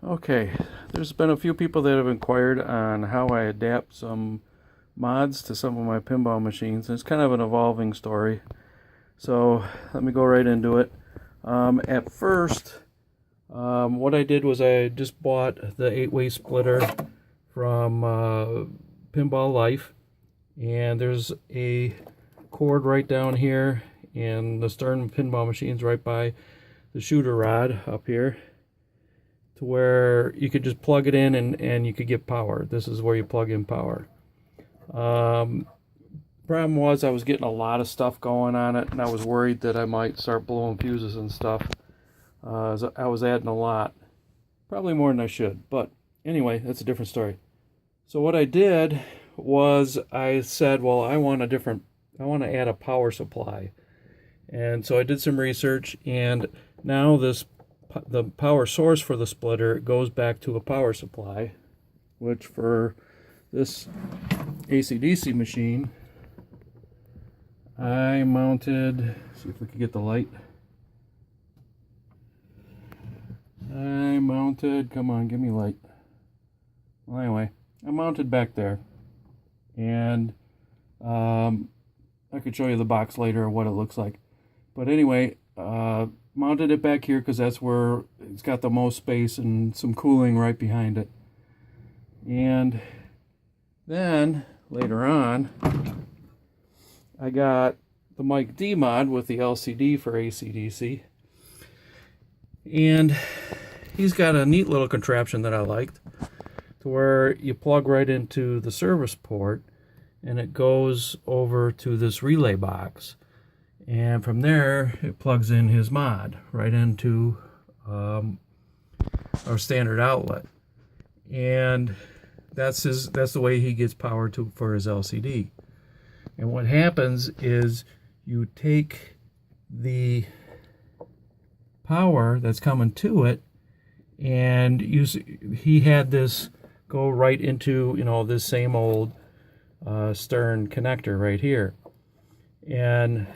Okay, there's been a few people that have inquired on how I adapt some mods to some of my pinball machines. It's kind of an evolving story, so let me go right into it. At first, what I did was I just bought the 8-way splitter from Pinball Life, and there's a cord right down here, and the stern pinball machine's right by the shooter rod up here, to where you could just plug it in and you could get power. This is where you plug in power. Problem was I was getting a lot of stuff going on it, and I was worried that I might start blowing fuses and stuff. So I was adding a lot, probably more than I should, but anyway, that's a different story. So what I did was I said, well, I want to add a power supply. And so I did some research, and now the power source for the splitter goes back to a power supply, which for this AC/DC machine, I mounted, see if we can get the light. Come on, give me light. Well, anyway, I mounted back there, and I could show you the box later or what it looks like. But anyway, mounted it back here because that's where it's got the most space and some cooling right behind it. And then later on, I got the Mike D mod with the LCD for AC/DC, and he's got a neat little contraption that I liked, to where you plug right into the service port and it goes over to this relay box, and from there it plugs in his mod right into our standard outlet, and that's the way he gets power for his LCD. And what happens is you take the power that's coming to it, and he had this go right into, this same old stern connector right here. And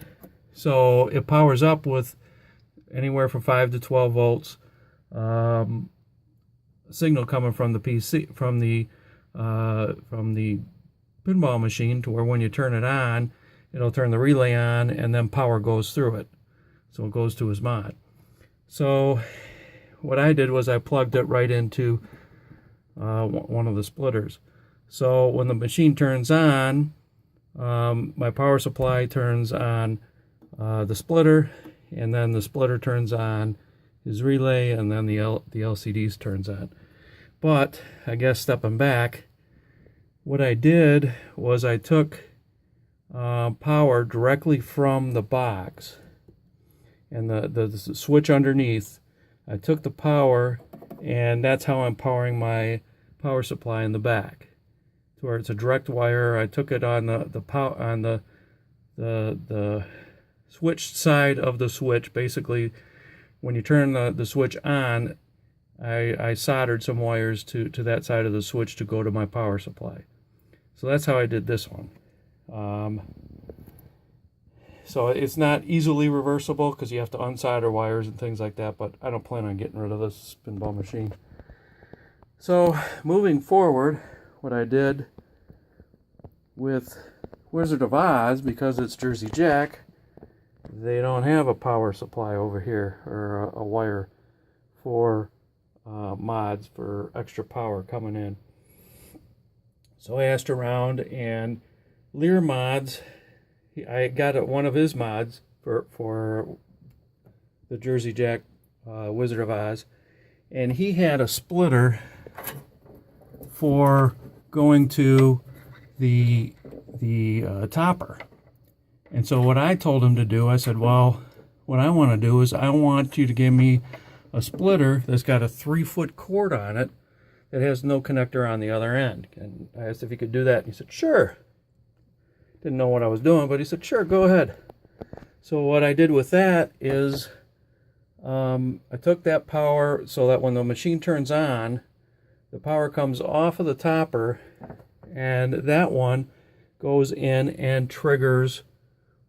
so it powers up with anywhere from 5 to 12 volts signal coming from the PC, from the pinball machine, to where when you turn it on, it'll turn the relay on, and then power goes through it. So it goes to his mod. So what I did was I plugged it right into one of the splitters. So when the machine turns on, my power supply turns on the splitter, and then the splitter turns on his relay, and then the LCDs turns on. But I guess stepping back, what I did was I took power directly from the box, and the switch underneath, I took the power, and that's how I'm powering my power supply in the back, to where it's a direct wire. I took it on the switch side of the switch. Basically, when you turn the switch on, I soldered some wires to that side of the switch to go to my power supply. So that's how I did this one. So it's not easily reversible because you have to unsolder wires and things like that, but I don't plan on getting rid of this pinball machine. So moving forward, what I did with Wizard of Oz, because it's Jersey Jack, they don't have a power supply over here, or a wire for mods for extra power coming in. So I asked around, and Lear Mods, I got one of his mods for the Jersey Jack Wizard of Oz, and he had a splitter for going to the topper. And so what I told him to do, I said, well, what I want to do is I want you to give me a splitter that's got a 3-foot cord on it that has no connector on the other end. And I asked if he could do that, and he said, sure. Didn't know what I was doing, but he said, sure, go ahead. So what I did with that is I took that power so that when the machine turns on, the power comes off of the topper, and that one goes in and triggers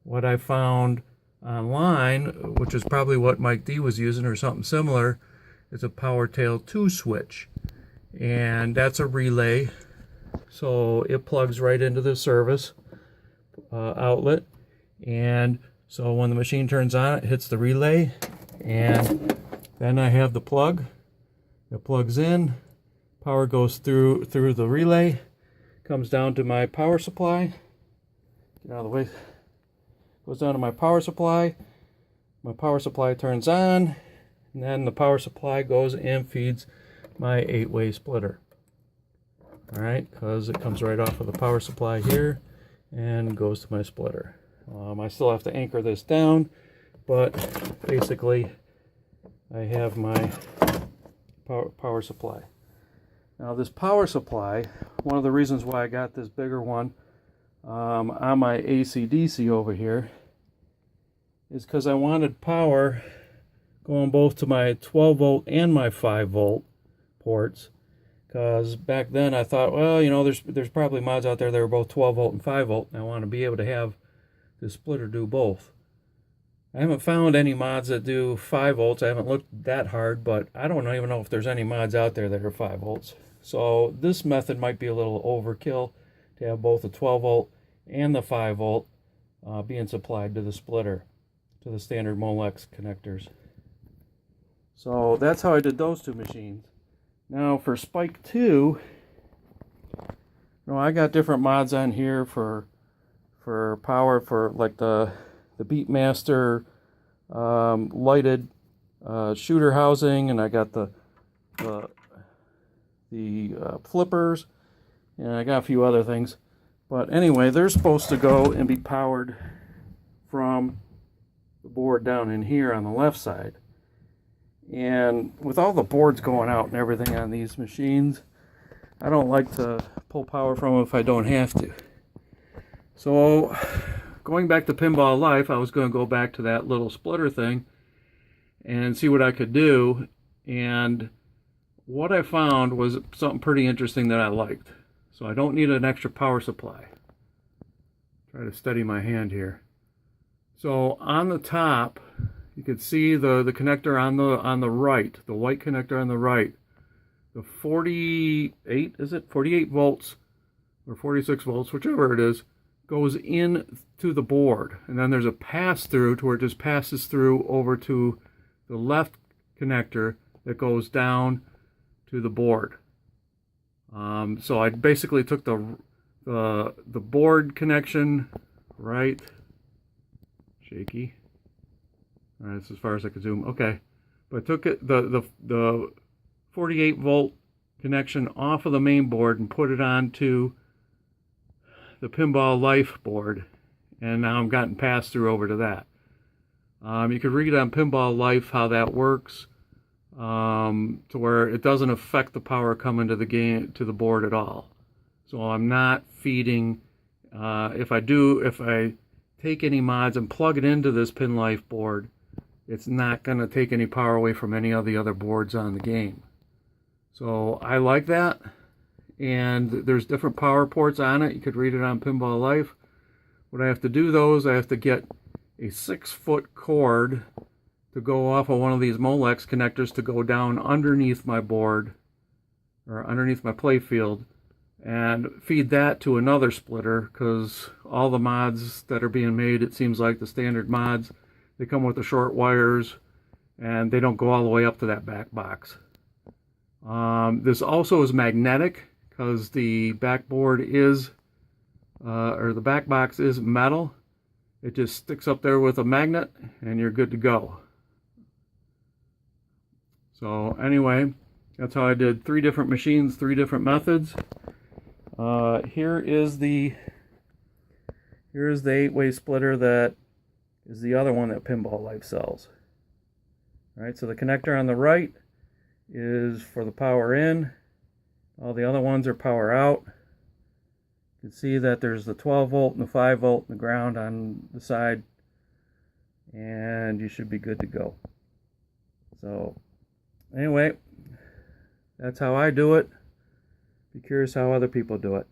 what I found online, which is probably what Mike D was using or something similar, is a power tail 2 switch, and that's a relay, so it plugs right into the service outlet. And so when the machine turns on, it hits the relay, and then I have the plug. It plugs in, power goes through the relay, comes down to my power supply. Get out of the way. Goes down to my power supply. My power supply turns on, and then the power supply goes and feeds my 8-way splitter. All right, because it comes right off of the power supply here and goes to my splitter. I still have to anchor this down, but basically I have my power supply. Now this power supply, one of the reasons why I got this bigger one on my AC/DC over here is because I wanted power going both to my 12 volt and my 5 volt ports. Because back then I thought, well, you know, there's probably mods out there that are both 12 volt and 5 volt, and I want to be able to have the splitter do both. I haven't found any mods that do 5 volts. I haven't looked that hard, but I don't even know if there's any mods out there that are 5 volts. So this method might be a little overkill to have both the 12 volt and the 5 volt being supplied to the splitter, to the standard Molex connectors. So that's how I did those two machines. Now for Spike 2, I got different mods on here for power, for like the Beatmaster lighted shooter housing, and I got the flippers, and I got a few other things. But anyway, they're supposed to go and be powered from the board down in here on the left side. And with all the boards going out and everything on these machines, I don't like to pull power from them if I don't have to. So going back to Pinball Life, I was going to go back to that little splitter thing and see what I could do. And what I found was something pretty interesting that I liked. So I don't need an extra power supply. Try to steady my hand here. So on the top, you can see the connector on the right, the white connector on the right. The 48, is it 48 volts or 46 volts, whichever it is, goes in to the board, and then there's a pass through to where it just passes through over to the left connector that goes down to the board. So I basically took the board connection, right? Shaky. All right, that's as far as I could zoom. Okay, but I took it the 48 volt connection off of the main board and put it onto the Pinball Life board, and now I'm gotten passed through over to that. You could read on Pinball Life how that works, to where it doesn't affect the power coming to the game, to the board at all. So I'm not feeding. If I take any mods and plug it into this Pin Life board, it's not going to take any power away from any of the other boards on the game. So I like that. And there's different power ports on it. You could read it on Pinball Life. What I have to do though is I have to get a 6-foot cord to go off of one of these Molex connectors to go down underneath my board, or underneath my play field, and feed that to another splitter, because all the mods that are being made, it seems like the standard mods, they come with the short wires and they don't go all the way up to that back box. This also is magnetic, because the backboard is, or the back box is metal. It just sticks up there with a magnet and you're good to go. So anyway, that's how I did 3 different machines, 3 different methods. Here's the 8-way splitter that is the other one that Pinball Life sells. All right, so the connector on the right is for the power in. All the other ones are power out. You can see that there's the 12 volt and the 5 volt and the ground on the side, and you should be good to go. So anyway, that's how I do it. Be curious how other people do it.